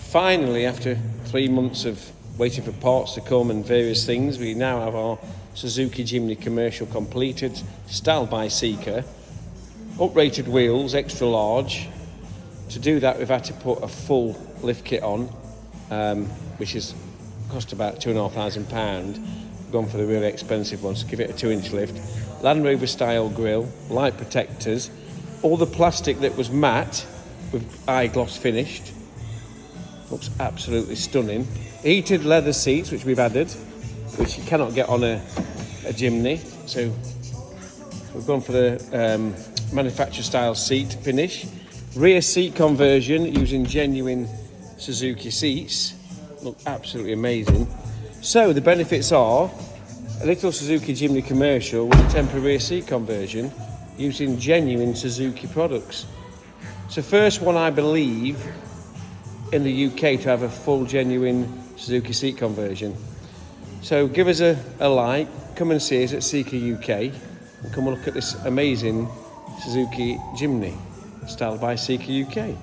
Finally, after 3 months of waiting for parts to come and various things, we now have our Suzuki Jimny commercial completed, styled by Seeker, uprated wheels, extra large. To do that, we've had to put a full lift kit on, which has cost about £2,500. We've gone for the really expensive ones to give it a 2-inch lift. Land Rover style grille, light protectors, all the plastic that was matte with eye-gloss finished. Looks absolutely stunning. Heated leather seats, which we've added, which you cannot get on a Jimny. So we've gone for the manufacturer style seat finish. Rear seat conversion using genuine Suzuki seats. Look absolutely amazing. So the benefits are a little Suzuki Jimny commercial with a temporary rear seat conversion using genuine Suzuki products. It's the first one, I believe, in the UK to have a full genuine Suzuki seat conversion. So give us a like, come and see us at Seeker UK, and come and look at this amazing Suzuki Jimny, styled by Seeker UK.